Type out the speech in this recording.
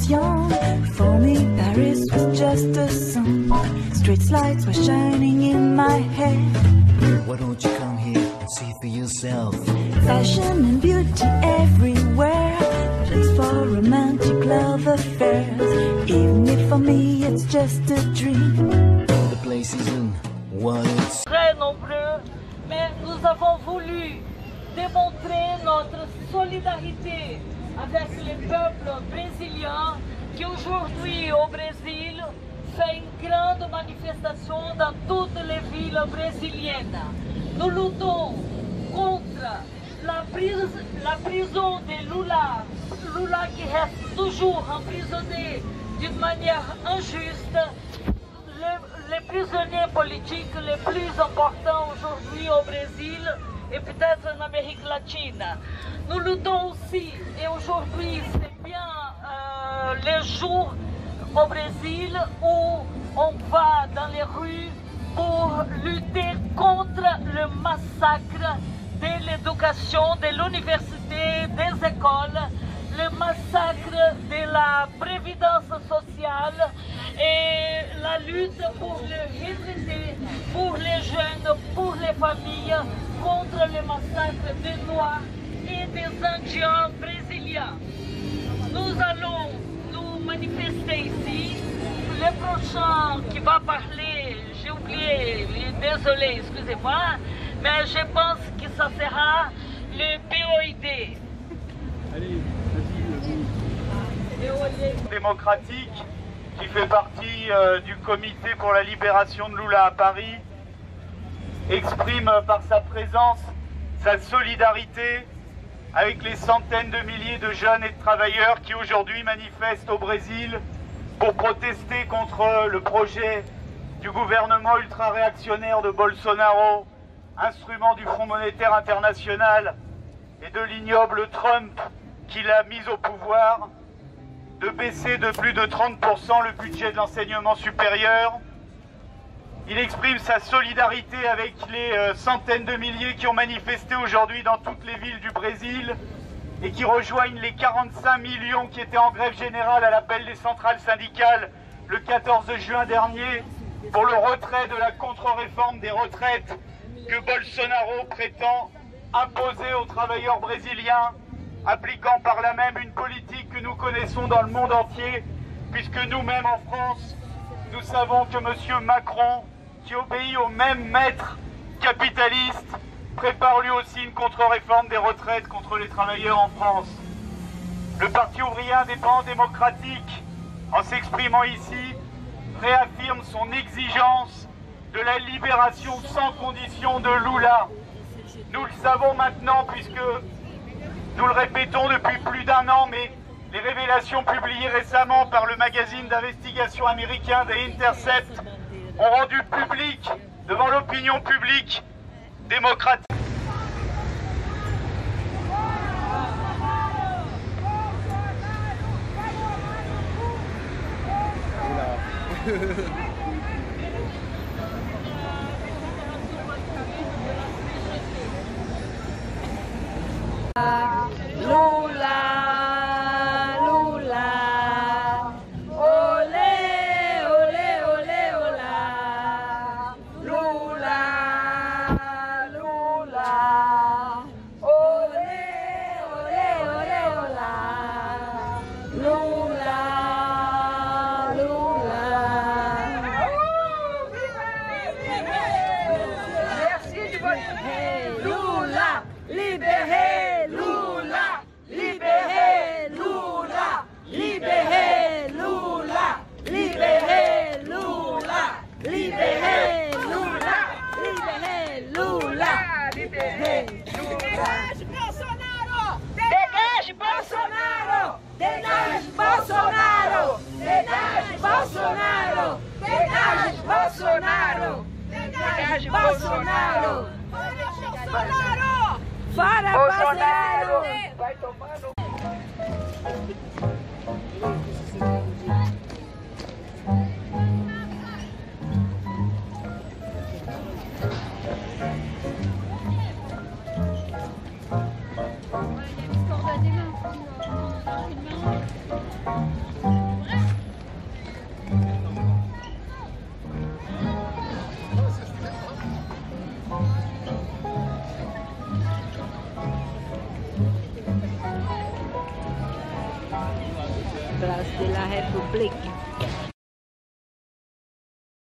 young. For me, Paris was just a song. Street lights were shining in my head. Why don't you come here and see for yourself? Fashion and beauty everywhere, just for romantic love affairs. Even if for me it's just a dream. The place isn't what it's. Non plus, mais nous avons voulu démontrer notre solidarité avec les peuples brésiliens qui aujourd'hui au Brésil fait une grande manifestation dans toutes les villes brésiliennes. Nous luttons contre la prison de Lula, Lula qui reste toujours emprisonné d'une manière injuste. Les prisonniers politiques les plus importants aujourd'hui au Brésil et peut-être en Amérique latine. Nous luttons aussi, et aujourd'hui c'est bien les jours au Brésil où on va dans les rues pour lutter contre le massacre de l'éducation, de l'université, des écoles, le massacre de la prévidence sociale et la lutte pour le retraité, pour les jeunes, pour les familles, contre le massacre des Noirs et des Indiens brésiliens. Nous allons nous manifester ici. Le prochain qui va parler, j'ai oublié, désolé, excusez-moi, mais je pense que ça sera le POID. Allez, démocratique qui fait partie du comité pour la libération de Lula à Paris exprime par sa présence sa solidarité avec les centaines de milliers de jeunes et de travailleurs qui aujourd'hui manifestent au Brésil pour protester contre le projet du gouvernement ultra-réactionnaire de Bolsonaro, instrument du Fonds monétaire international et de l'ignoble Trump qui l'a mis au pouvoir, de baisser de plus de 30% le budget de l'enseignement supérieur. Il exprime sa solidarité avec les centaines de milliers qui ont manifesté aujourd'hui dans toutes les villes du Brésil et qui rejoignent les 45 millions qui étaient en grève générale à l'appel des centrales syndicales le 14 juin dernier pour le retrait de la contre-réforme des retraites que Bolsonaro prétend imposer aux travailleurs brésiliens, appliquant par là même une politique que nous connaissons dans le monde entier, puisque nous-mêmes en France, nous savons que M. Macron, qui obéit au même maître capitaliste, prépare lui aussi une contre-réforme des retraites contre les travailleurs en France. Le Parti ouvrier indépendant démocratique, en s'exprimant ici, réaffirme son exigence de la libération sans condition de Lula. Nous le savons maintenant puisque nous le répétons depuis plus d'un an, mais les révélations publiées récemment par le magazine d'investigation américain The Intercept ont rendu public devant l'opinion publique démocratique. Lula, Lula, olé, olé, olé, olá. Lula, Lula, olé, olé, olé, olá. Lula, Lula. Merci de votre Lula, libéré. Dégage Bolsonaro! Dégage Bolsonaro! Dégage Bolsonaro! Dégage Bolsonaro! Dégage Bolsonaro! Dégage Bolsonaro! Fora Bolsonaro! Vai tomar no... Il y a l'histoire d'Adèle. Place de la République.